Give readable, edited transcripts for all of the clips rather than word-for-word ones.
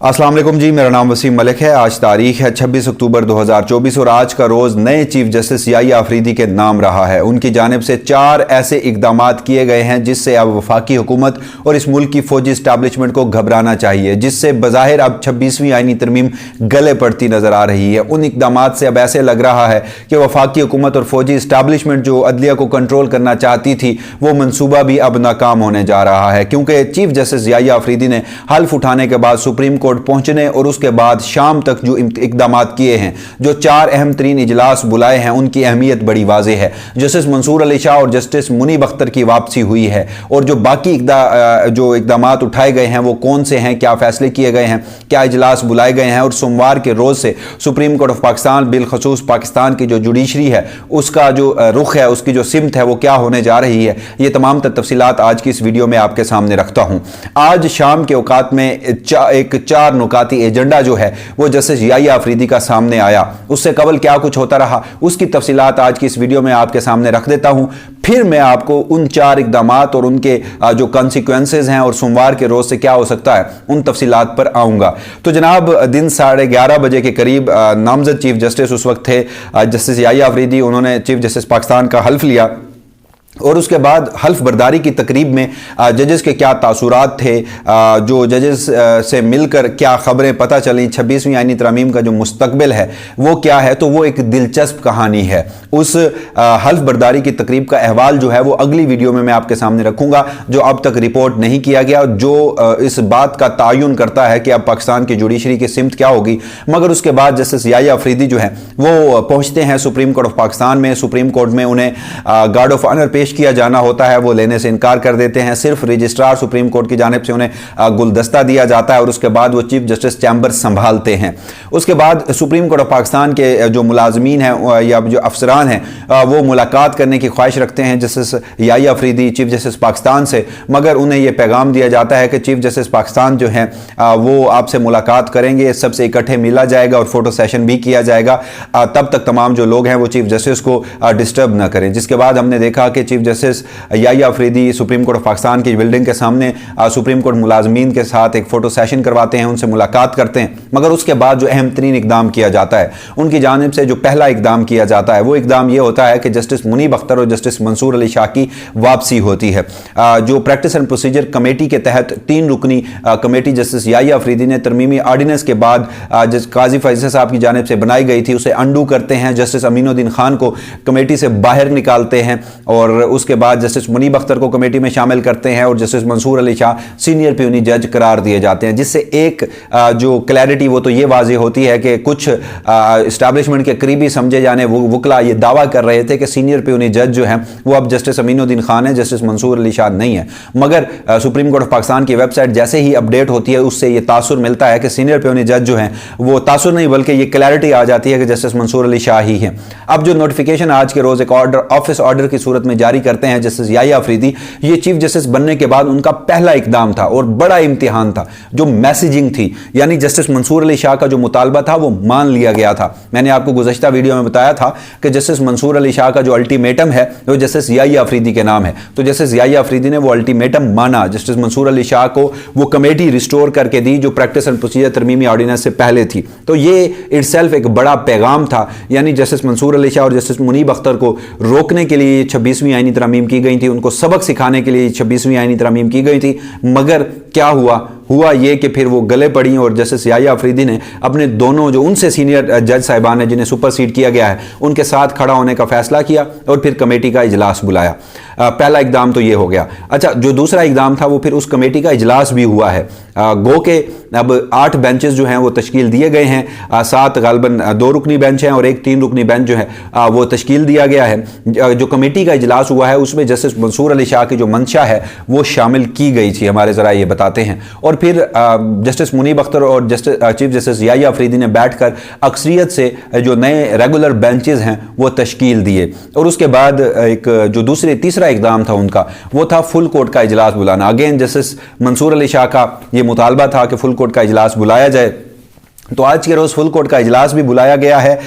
अस्सलाम वालेकुम जी, मेरा नाम वसीम मलिक है। आज तारीख है 26 अक्टूबर 2024 और आज का रोज़ नए चीफ जस्टिस याहिया अफरीदी के नाम रहा है। उनकी जानिब से 4 ऐसे इकदामात किए गए हैं जिससे अब वफाकी हुकूमत और इस मुल्क की फौजी इस्टेब्लिशमेंट को घबराना चाहिए, जिससे बज़ाहिर अब 26वीं आईनी तरमीम गले पड़ती नज़र आ रही है। उन इकदामात से अब ऐसे लग रहा है कि वफाकी हुकूमत और फौजी इस्टेब्लिशमेंट जो अदलिया को कंट्रोल करना चाहती थी वो मनसूबा भी अब नाकाम होने जा रहा है, क्योंकि चीफ जस्टिस याहिया अफरीदी ने हल्फ उठाने के बाद सुप्रीम कोर्ट पहुंचने और उसके बाद शाम तक जो इकदामात किए हैं, जो 4 अहम तरीन इजलास बुलाए हैं, उनकी अहमियत बड़ी वाज़ेह है। जस्टिस मंसूर अली शाह और जस्टिस मुनीब अख्तर की वापसी हुई है और जो बाकी जो इकदामात उठाए गए हैं वो कौन से हैं, क्या फैसले किए गए हैं, क्या इजलास बुलाए गए हैं और सोमवार के रोज़ से सुप्रीम कोर्ट ऑफ पाकिस्तान बिलखसूस पाकिस्तान की जो जुडिशरी है उसका जो रुख है, उसकी जो सिमत है वो क्या होने जा रही है, ये तमाम तफसीलात आज की इस वीडियो में आपके सामने रखता हूँ। आज शाम के औकात में एक 4 नुकाती एजेंडा जो है वो जस्टिस याहिया अफरीदी का सामने आया। उससे कबल क्या कुछ होता रहा उसकी तफसीलात आज की इस वीडियो में आपके सामने रख देता हूं। फिर मैं आपको उन 4 इकदामात और उनके जो कॉन्सिक्वेंसेज हैं और सोमवार के रोज से क्या हो सकता है उन तफसीलात पर आऊंगा। तो जनाब, दिन 11:30 बजे के करीब नामजद चीफ जस्टिस उस वक्त थे जस्टिस याहिया अफरीदी। उन्होंने चीफ जस्टिस पाकिस्तान का हल्फ लिया और उसके बाद हल्फ बर्दारी की तकरीब में जजेस के क्या तासुरात थे, जो जजेस से मिलकर क्या खबरें पता चली, 26वीं आईनी तरमीम का जो मुस्तकबिल है वो क्या है, तो वो एक दिलचस्प कहानी है। उस हल्फ बर्दारी की तकरीब का अहवाल जो है वो अगली वीडियो में मैं आपके सामने रखूंगा, जो अब तक रिपोर्ट नहीं किया गया, जो इस बात का तयन करता है कि अब पाकिस्तान की जुडिशरी की सिमत क्या होगी। मगर उसके बाद जस्टिस याहिया अफरीदी जो है वो पहुंचते हैं सुप्रीम कोर्ट ऑफ पाकिस्तान में। सुप्रीम कोर्ट में उन्हें गार्ड ऑफ ऑनर पेश किया जाना होता है, वो लेने से इनकार कर देते हैं। सिर्फ रजिस्ट्रार सुप्रीम कोर्ट की जानिब से उन्हें गुलदस्ता दिया जाता है और उसके बाद वो चीफ जस्टिस चैम्बर संभालते हैं। उसके बाद सुप्रीम कोर्ट ऑफ पाकिस्तान के जो मुलाजमीन हैं या जो अफसरान हैं वो मुलाकात करने की ख्वाहिश रखते हैं justice Yahya Afridi chief justice Pakistan से, मगर उन्हें यह पैगाम दिया जाता है कि चीफ जस्टिस पाकिस्तान जो हैं वो आपसे मुलाकात करेंगे, सबसे इकट्ठे मिला जाएगा और फोटो सेशन भी किया जाएगा। तब तक तमाम जो लोग हैं वो चीफ जस्टिस को डिस्टर्ब ना करें। जिसके बाद हमने देखा कि chief justice Yahya Afridi supreme court of Pakistan की बिल्डिंग के सामने सुप्रीम कोर्ट मुलाजमीन के साथ एक फोटो सेशन करवाते हैं, उनसे मुलाकात करते हैं। मगर उसके बाद जो अहम तरीन इकदाम किया जाता है उनकी जानिब से, जो पहला इकदाम किया जाता है वो इकदाम ये होता है कि जस्टिस मुनीब अख्तर और जस्टिस मंसूर अली शाह की वापसी होती है। जो प्रैक्टिस एंड प्रोसीजर कमेटी के तहत 3 रुकनी कमेटी जस्टिस याहिया अफरीदी ने तरमीमी आर्डिनेंस के बाद काजी फैसल साहब की जानिब से बनाई गई थी उसे अंडू करते हैं। जस्टिस अमीनुद्दीन खान को कमेटी से बाहर निकालते हैं और उसके बाद जस्टिस मुनीब अख्तर को कमेटी में शामिल करते हैं और justice Mansoor Ali Shah senior puisne जज करार दिए जाते हैं। जिससे एक जो क्लैरिटी वो तो ये वाज़ेह होती है कि कुछ इस्टेब्लिशमेंट के करीबी समझे जाने वकला ये दावा कर रहे थे कि सीनियर प्यूनी जज जो हैं वो अब जस्टिस अमीनुद्दीन खान है, जस्टिस मंसूर अली शाह नहीं है। मगर सुप्रीम कोर्ट ऑफ पाकिस्तान की वेबसाइट जैसे ही अपडेट होती है उससे ये तासुर मिलता है कि सीनियर प्यूनी जज जो हैं वो तासुर नहीं बल्कि ये क्लैरिटी आ जाती है कि जस्टिस मंसूर अली शाह ही हैं। अब जो नोटिफिकेशन आज के रोज एक ऑर्डर ऑफिस ऑर्डर की सूरत में जारी करते हैं जस्टिस याहिया अफरीदी, ये चीफ जस्टिस बनने के बाद उनका पहला इकदाम था और बड़ा इम्तिहान था। जो मैसेजिंग थी, यानी जस्टिस मंसूर अली शाह का जो मुतालबा था वो मान लिया गया था। मैंने आपको गुज़श्ता वीडियो में बताया था कि जस्टिस मंसूर अली शाह का जो अल्टीमेटम है वो जस्टिस याहिया अफरीदी के नाम है। तो जस्टिस याहिया अफरीदी ने वो अल्टीमेटम माना, जस्टिस मंसूर अली शाह को वो कमेटी रिस्टोर करके दी जो प्रैक्टिस एंड प्रोसीजर तरमीमी ऑर्डिनेंस से पहले थी। तो ये इटसेल्फ एक बड़ा पैगाम था, यानी जस्टिस मंसूर अली शाह और जस्टिस मुनीब अख्तर को रोकने के लिए 26वीं आईनी तरमीम की गई थी, उनको सबक सिखाने के लिए 26वीं आईनी तरमीम की गई थी। मगर क्या हुआ ये कि फिर वो गले पड़ी और जस्टिस याहिया अफरीदी ने अपने दोनों जो उनसे सीनियर जज साहिबान हैं जिन्हें सुपरसीड किया गया है उनके साथ खड़ा होने का फैसला किया और फिर कमेटी का इजलास बुलाया। पहला इकदाम तो ये हो गया। अच्छा, जो दूसरा इकदाम था वो फिर उस कमेटी का इजलास भी हुआ है। गो के अब 8 बेंचेस जो हैं वो तश्कील दिए गए हैं, 7 गालबन 2 रुकनी बेंच हैं और एक 3 रुकनी बेंच जो है वो तश्कील दिया गया है। जो कमेटी का इजलास हुआ है उसमें जस्टिस मंसूर अली शाह की जो मंशा है वो शामिल की गई थी, हमारे ज़रा ये बताते हैं। और फिर जस्टिस मुनीब अख्तर और चीफ जस्टिस याहिया अफरीदी ने बैठकर अक्सरियत से जो नए रेगुलर बेंचेस हैं वो तश्कील दिए। और उसके बाद एक जो तीसरा इकदाम था उनका वो था फुल कोर्ट का इजलास बुलाना। अगेन जस्टिस मंसूर अली शाह का ये मुतालबा था कि फुल कोर्ट का इजलास बुलाया जाए। तो आज के रोज़ फुल कोर्ट का इजलास भी बुलाया गया है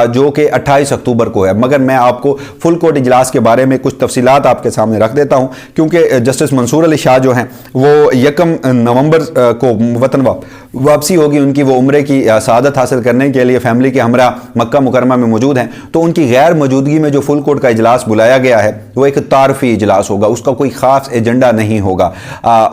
जो कि 28 अक्टूबर को है। मगर मैं आपको फुल कोर्ट इजलास के बारे में कुछ तफसीलात आपके सामने रख देता हूं, क्योंकि जस्टिस मंसूर अली शाह जो हैं वो 1 नवंबर को वतन वापसी होगी उनकी, वो उम्रे की सआदत हासिल करने के लिए फैमिली के हमरा मक्का मुकरमा में मौजूद हैं। तो उनकी गैर मौजूदगी में जो फुल कोर्ट का इजलास बुलाया गया है वो एक तारफी इजलास होगा, उसका कोई ख़ास एजेंडा नहीं होगा,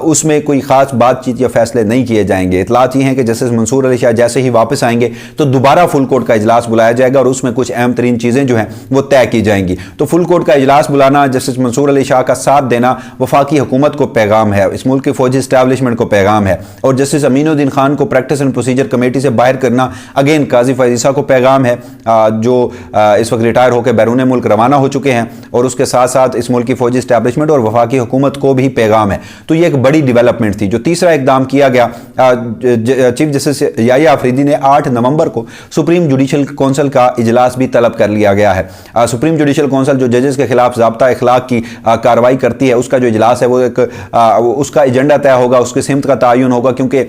उसमें कोई ख़ास बातचीत या फैसले नहीं किए जाएंगे। इतलात ये हैं कि जस्टिस मंसूर अली शाह जैसे ही वापस आएंगे तो दोबारा फुल कोर्ट का इजलास बुलाया जाएगा और उसमें कुछ अहम तरीन चीज़ें जो हैं वो तय की जाएंगी। तो फुल कोर्ट का इजलास बुलाना, जस्टिस मंसूर अली शाह का साथ देना वफाकी हुकूमत को पैगाम है, इस मुल्क की फौजी इस्टेब्लिशमेंट को पैगाम है, और जस्टिस अमीनुद्दीन खान को प्रैक्टिस एंड प्रोसीजर कमेटी से बाहर करना अगेन काजी फैज़ को पैगाम है, जो इस वक्त रिटायर होकर बैरून मुल्क रवाना हो चुके हैं, और उसके साथ साथ इस मुल्क की फौजी इस्टेब्लिशमेंट और वफाकी हुकूमत को भी पैगाम है। तो ये एक बड़ी डेवलपमेंट थी। जो तीसरा इकदाम किया गया, चीफ जस्टिस याहिया आफरीदी ने 8 नवंबर को सुप्रीम जुडिशल कौंसिल का इजलास भी तलब कर लिया गया है। सुप्रीम जुडिशल कौंसिल जो जजेस के खिलाफ ज़ाब्ता इखलाक की कार्रवाई करती है, उसका जो इजलास है वो एक उसका एजेंडा तय होगा, उसकी सिमत का तयन होगा, क्योंकि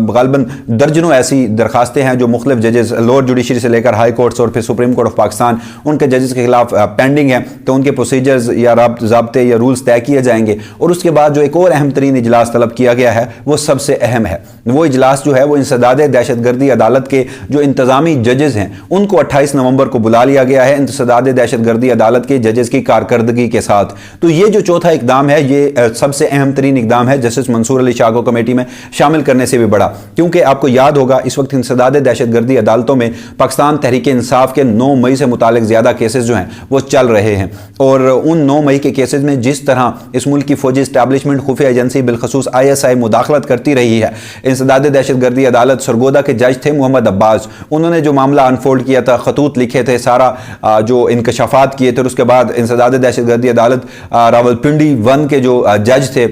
ग़ालिबन दर्जनों ऐसी दरखास्तें हैं जो मुख्तलिफ जजेस लोअर जुडिशरी से लेकर हाई कोर्ट्स और फिर सुप्रीम कोर्ट ऑफ पाकिस्तान उनके जजेस के खिलाफ पेंडिंग है। तो उनके प्रोसीजर्स या ज़ाब्ते या रूल्स तय किए जाएंगे। और उसके बाद जो एक और अहम तरीन इजलास तलब किया गया है वो सबसे अहम है। वो इजलास जो है वो इंसदाद दहशतगर्दी अदालत के जो इंतजामी जजेस हैं उनको 28 नवंबर को बुला लिया गया है, इंसदाद दहशतगर्दी अदालत के जजेस की कारकर्दगी के साथ। तो ये जो चौथा इकदाम है ये सबसे अहम तरीन इकदाम है जस्टिस मंसूर अली शाह को कमेटी में शामिल करने से भी बड़ा, क्योंकि आपको याद होगा इस वक्त इंसदाद दहशतगर्दी अदालतों में पाकिस्तान तहरीक इंसाफ के 9 मई से मुतालिक ज़्यादा केसेस जो हैं वो चल रहे हैं। और उन 9 मई के केसेस में जिस तरह इस मुल्क की फौजी इस्टेब्लिशमेंट खुफिया एजेंसी बिलखसूस ISI मुदाखलत करती रही है, इंसदाद दहशतगर्दी अदालत सरगोदा के जज थे मोहम्मद अब्बास, उन्होंने जो मामला अनफोल्ड किया था, खतूत लिखे थे, सारा जो इंकशाफात किए थे, और उसके बाद इंसदाद दहशतगर्दी अदालत रावलपिंडी 1 के जो जज थे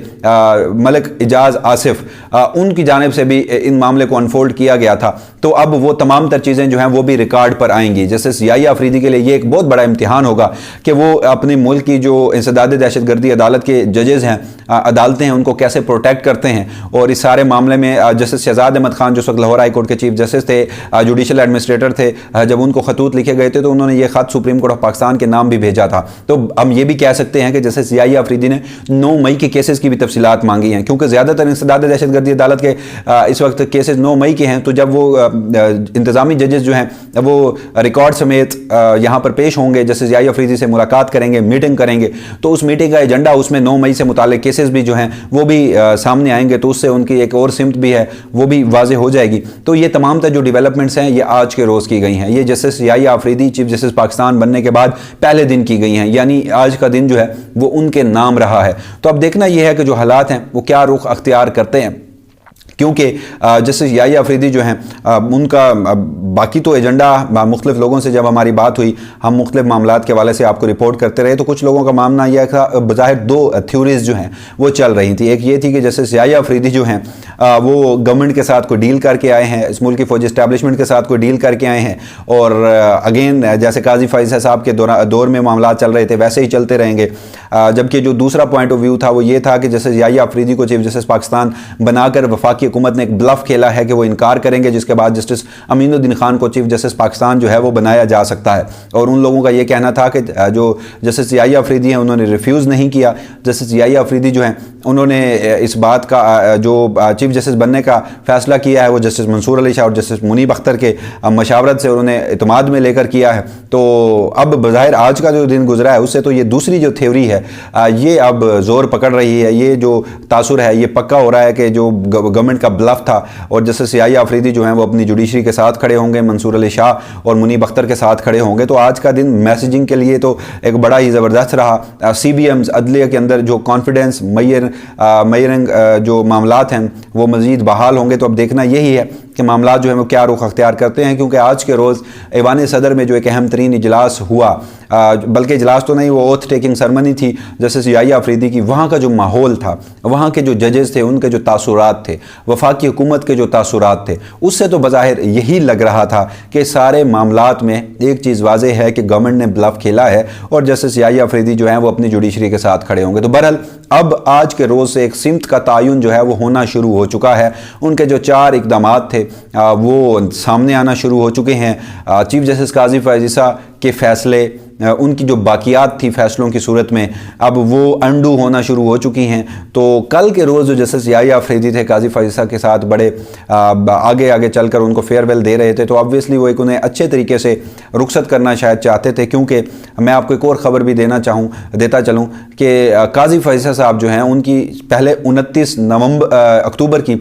मलिक इजाज आसिफ, उनकी जानिब से भी इन मामले को अनफोल्ड किया गया था। तो अब वो तमाम तर चीज़ें जो हैं वो भी रिकॉर्ड पर आएंगी। जस्टिस याहिया आफरीदी के लिए ये एक बहुत बड़ा इम्तिहान होगा कि वो अपने मुल्क की जो इंसदाद दहशतगर्दी अदालत के जजेस हैं, अदालतें हैं, उनको कैसे प्रोटेक्ट करते हैं। और इस सारे मामले में जस्टिस शहजाद अहमद खान जो उस वक्त लाहौर हाई कोर्ट के चीफ जस्टिस थे, जुडिशल एडमिनिस्ट्रेटर थे, जब उनको खतूत लिखे गए थे तो उन्होंने ये खत सुप्रीम कोर्ट ऑफ पाकिस्तान के नाम भी भेजा था। तो हम ये भी कह सकते हैं कि जस्टिस याहिया आफरीदी ने 9 मई के केसेस की भी तफसीलात मांगी हैं, क्योंकि ज़्यादातर इंसदाद दहशतगर्दी अदालत के इस वक्त केसेस 9 मई के हैं। तो जब वो इंतजामी जजेस जो हैं वो रिकॉर्ड समेत यहाँ पर पेश होंगे, जस्टिस याहिया आफरीदी से मुलाकात करेंगे, मीटिंग करेंगे, तो उस मीटिंग का एजेंडा उसमें 9 मई से मुतालिक केसेस भी जो हैं वो भी सामने आएंगे, तो उससे उनकी एक और सिमत भी है वो भी वाज़ेह हो जाएगी। तो ये तमाम जो डेवलपमेंट्स हैं ये आज के रोज़ की गई हैं। ये justice Yahya Afridi chief justice Pakistan बनने के बाद पहले दिन की गई हैं, यानी आज का दिन जो है वो उनके नाम रहा है। तो अब देखना यह है कि जो हालात हैं वो क्या रुख अख्तियार करते हैं, क्योंकि जस्टिस याहिया आफरीदी जो हैं उनका बाकी तो एजेंडा मुख्तलिफ लोगों से जब हमारी बात हुई, हम मुख्तलिफ मामलात के हवाले से आपको रिपोर्ट करते रहे, तो कुछ लोगों का मानना यह था, बज़ाहिर 2 थ्योरीज जो हैं वो चल रही थी। एक ये थी कि जस्टिस याहिया आफरीदी जो हैं वो गवर्नमेंट के साथ कोई डील करके आए हैं, इस मुल्क की फौजी इस्टेब्लिशमेंट के साथ कोई डील करके आए हैं, और अगेन जैसे काजी फैज़ साहब के दौर में मामला चल रहे थे वैसे ही चलते रहेंगे। जबकि जो दूसरा पॉइंट ऑफ व्यू था वो ये था कि जस्टिस याहिया आफरीदी को चीफ जस्टिस पाकिस्तान बनाकर वफाकी हुकूमत ने एक ब्लफ खेला है कि वो इनकार करेंगे, जिसके बाद जस्टिस अमीनुद्दीन खान को चीफ जस्टिस पाकिस्तान जो है वो बनाया जा सकता है। और उन लोगों का ये कहना था कि जो जस्टिस याहिया आफरीदी हैं उन्होंने रिफ्यूज़ नहीं किया। जस्टिस याहिया आफरीदी जो हैं उन्होंने इस बात का जो चीफ जस्टिस बनने का फैसला किया है वो जस्टिस मंसूर अली शाह और जस्टिस मुनीब अख्तर के मशावरत से उन्होंने इत्माद में लेकर किया है। तो अब बज़ाहिर आज का जो दिन गुजरा है उससे तो ये दूसरी जो थ्योरी है ये अब जोर पकड़ रही है। ये जो तासुर है ये पक्का हो रहा है कि जो गवर्नमेंट का ब्लफ था, और जस्टिस याहिया आफरीदी जो हैं वो अपनी जुडिशरी के साथ खड़े होंगे, मंसूर अली शाह और मुनीब अख्तर के साथ खड़े होंगे। तो आज का दिन मैसेजिंग के लिए तो एक बड़ा ही ज़बरदस्त रहा। CBMs अदलिया के अंदर जो कॉन्फिडेंस मयरंग जो मामलात हैं वो मज़ीद बहाल होंगे। तो अब देखना यही है कि मामला जो है वो क्या रुख अख्तियार करते हैं, क्योंकि आज के रोज़ ऐवान सदर में जो एक अहम तरीन इजलास हुआ, बल्कि इजलास तो नहीं, वो ओथ टेकिंग सेरेमनी थी जस्टिस याहिया आफरीदी की। वहाँ का जो माहौल था, वहाँ के जो जजेस थे, उनके जो तासुरात थे, वफाकी हुकूमत के जो तासुरात थे, उससे तो बज़ाहिर यही लग रहा था कि सारे मामलात में एक चीज़ वाज़ेह है कि गवर्नमेंट ने ब्लफ खेला है और जस्टिस याहिया आफरीदी जो है वो अपनी जुडिशरी के साथ खड़े होंगे। तो बहरहाल अब आज के रोज़ से एक सिमत का तयन जो है वो होना शुरू हो चुका है। उनके जो 4 इकदामात थे وہ سامنے آنا شروع ہو چکے ہیں۔ چیف جسٹس قاضی فائز عیسیٰ کے فیصلے، ان کی جو باقیات تھی فیصلوں کی صورت میں، اب وہ انڈو ہونا شروع ہو چکی ہیں۔ تو کل کے روز جو جسٹس یحییٰ آفریدی تھے قاضی فائز عیسیٰ کے ساتھ بڑے آگے چل کر ان کو فیئر ویل دے رہے تھے، تو آبویسلی وہ ایک انہیں اچھے طریقے سے رخصت کرنا شاید چاہتے تھے، کیونکہ میں آپ کو ایک اور خبر بھی دیتا چلوں کہ قاضی فائز عیسیٰ صاحب جو ہیں ان کی پہلے 29 اکتوبر کی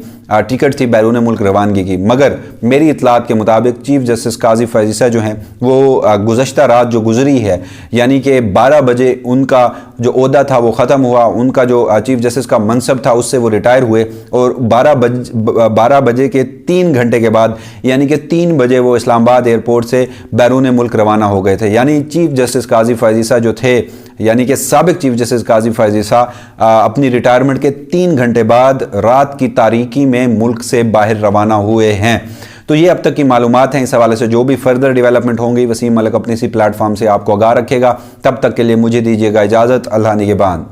ٹکٹ تھی بیرون ملک روانگی کی، مگر میری اطلاعات کے مطابق چیف جسٹس قاضی فائز عیسیٰ جو ہیں وہ گزشتہ رات جو گزری ہے، یعنی کہ 12 بجے ان کا جو عہدہ تھا وہ ختم ہوا، ان کا جو چیف جسٹس کا منصب تھا اس سے وہ ریٹائر ہوئے، اور 12 بجے کے 3 گھنٹے کے بعد یعنی کہ 3 بجے وہ اسلام آباد ایئرپورٹ سے بیرون ملک روانہ ہو گئے تھے۔ یعنی چیف جسٹس قاضی فائز عیسیٰ جو تھے، یعنی کہ سابق چیف جسٹس قاضی فائز عیسیٰ اپنی ریٹائرمنٹ کے 3 گھنٹے بعد رات کی تاریکی میں ملک سے باہر روانہ ہوئے ہیں۔ تو یہ اب تک کی معلومات ہیں، اس حوالے سے جو بھی فردر ڈیولپمنٹ ہوں گی وسیم ملک اپنے اسی پلیٹ فارم سے آپ کو آگاہ رکھے گا۔ تب تک کے لیے مجھے دیجیے گا اجازت، اللہ نگہبان۔